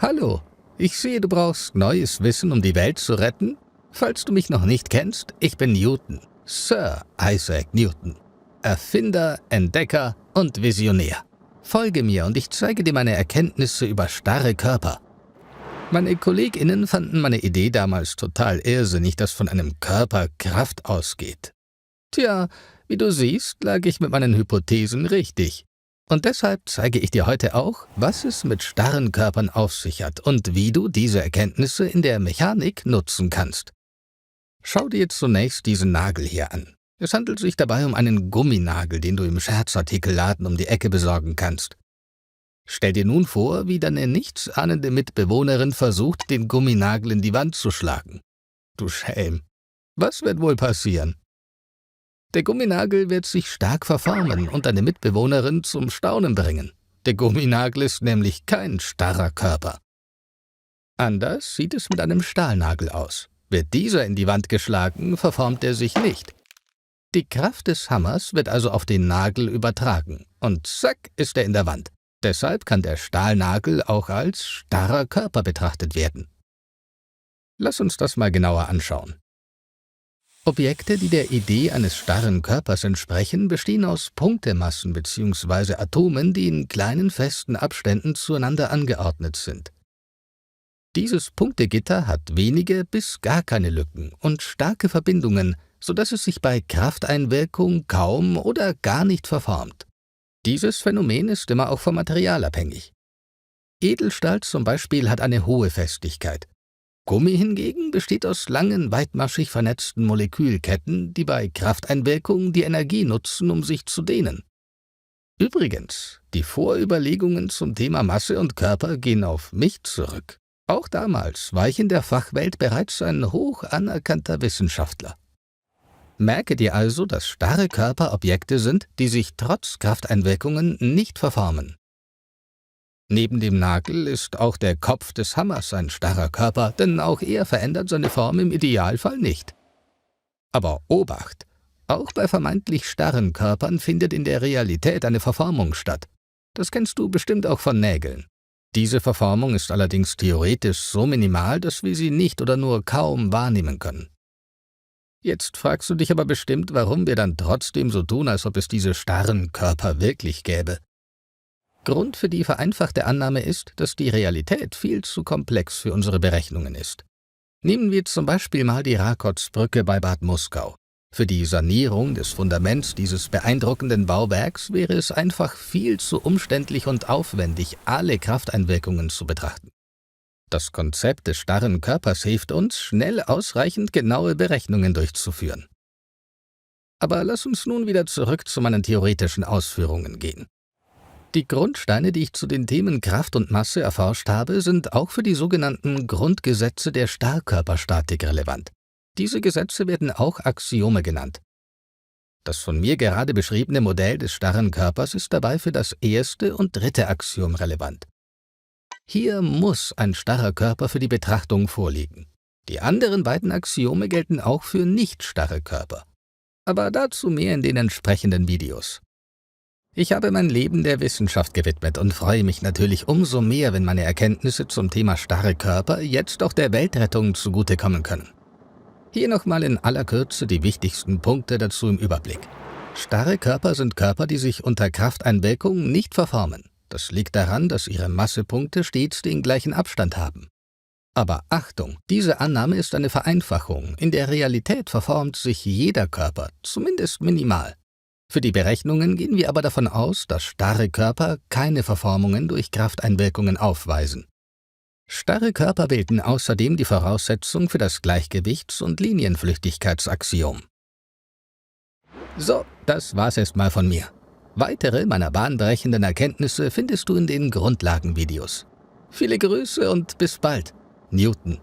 Hallo, ich sehe, du brauchst neues Wissen, um die Welt zu retten. Falls du mich noch nicht kennst, ich bin Newton, Sir Isaac Newton, Erfinder, Entdecker und Visionär. Folge mir und ich zeige dir meine Erkenntnisse über starre Körper. Meine KollegInnen fanden meine Idee damals total irrsinnig, dass von einem Körper Kraft ausgeht. Tja, wie du siehst, lag ich mit meinen Hypothesen richtig. Und deshalb zeige ich dir heute auch, was es mit starren Körpern auf sich hat und wie du diese Erkenntnisse in der Mechanik nutzen kannst. Schau dir zunächst diesen Nagel hier an. Es handelt sich dabei um einen Gumminagel, den du im Scherzartikelladen um die Ecke besorgen kannst. Stell dir nun vor, wie deine nichtsahnende Mitbewohnerin versucht, den Gumminagel in die Wand zu schlagen. Du Schelm, was wird wohl passieren? Der Gumminagel wird sich stark verformen und deine Mitbewohnerin zum Staunen bringen. Der Gumminagel ist nämlich kein starrer Körper. Anders sieht es mit einem Stahlnagel aus. Wird dieser in die Wand geschlagen, verformt er sich nicht. Die Kraft des Hammers wird also auf den Nagel übertragen und zack ist er in der Wand. Deshalb kann der Stahlnagel auch als starrer Körper betrachtet werden. Lass uns das mal genauer anschauen. Objekte, die der Idee eines starren Körpers entsprechen, bestehen aus Punktemassen bzw. Atomen, die in kleinen festen Abständen zueinander angeordnet sind. Dieses Punktegitter hat wenige bis gar keine Lücken und starke Verbindungen, sodass es sich bei Krafteinwirkung kaum oder gar nicht verformt. Dieses Phänomen ist immer auch vom Material abhängig. Edelstahl zum Beispiel hat eine hohe Festigkeit. Gummi hingegen besteht aus langen, weitmaschig vernetzten Molekülketten, die bei Krafteinwirkung die Energie nutzen, um sich zu dehnen. Übrigens, die Vorüberlegungen zum Thema Masse und Körper gehen auf mich zurück. Auch damals war ich in der Fachwelt bereits ein hoch anerkannter Wissenschaftler. Merke dir also, dass starre Körper Objekte sind, die sich trotz Krafteinwirkungen nicht verformen. Neben dem Nagel ist auch der Kopf des Hammers ein starrer Körper, denn auch er verändert seine Form im Idealfall nicht. Aber Obacht! Auch bei vermeintlich starren Körpern findet in der Realität eine Verformung statt. Das kennst du bestimmt auch von Nägeln. Diese Verformung ist allerdings theoretisch so minimal, dass wir sie nicht oder nur kaum wahrnehmen können. Jetzt fragst du dich aber bestimmt, warum wir dann trotzdem so tun, als ob es diese starren Körper wirklich gäbe. Grund für die vereinfachte Annahme ist, dass die Realität viel zu komplex für unsere Berechnungen ist. Nehmen wir zum Beispiel mal die Rakoczbrücke bei Bad Muskau. Für die Sanierung des Fundaments dieses beeindruckenden Bauwerks wäre es einfach viel zu umständlich und aufwendig, alle Krafteinwirkungen zu betrachten. Das Konzept des starren Körpers hilft uns, schnell ausreichend genaue Berechnungen durchzuführen. Aber lass uns nun wieder zurück zu meinen theoretischen Ausführungen gehen. Die Grundsteine, die ich zu den Themen Kraft und Masse erforscht habe, sind auch für die sogenannten Grundgesetze der Starrkörperstatik relevant. Diese Gesetze werden auch Axiome genannt. Das von mir gerade beschriebene Modell des starren Körpers ist dabei für das erste und dritte Axiom relevant. Hier muss ein starrer Körper für die Betrachtung vorliegen. Die anderen beiden Axiome gelten auch für nicht starre Körper. Aber dazu mehr in den entsprechenden Videos. Ich habe mein Leben der Wissenschaft gewidmet und freue mich natürlich umso mehr, wenn meine Erkenntnisse zum Thema starre Körper jetzt auch der Weltrettung zugutekommen können. Hier nochmal in aller Kürze die wichtigsten Punkte dazu im Überblick. Starre Körper sind Körper, die sich unter Krafteinwirkung nicht verformen. Das liegt daran, dass ihre Massepunkte stets den gleichen Abstand haben. Aber Achtung, diese Annahme ist eine Vereinfachung. In der Realität verformt sich jeder Körper, zumindest minimal. Für die Berechnungen gehen wir aber davon aus, dass starre Körper keine Verformungen durch Krafteinwirkungen aufweisen. Starre Körper bilden außerdem die Voraussetzung für das Gleichgewichts- und Linienflüchtigkeitsaxiom. So, das war's erstmal von mir. Weitere meiner bahnbrechenden Erkenntnisse findest du in den Grundlagenvideos. Viele Grüße und bis bald, Newton.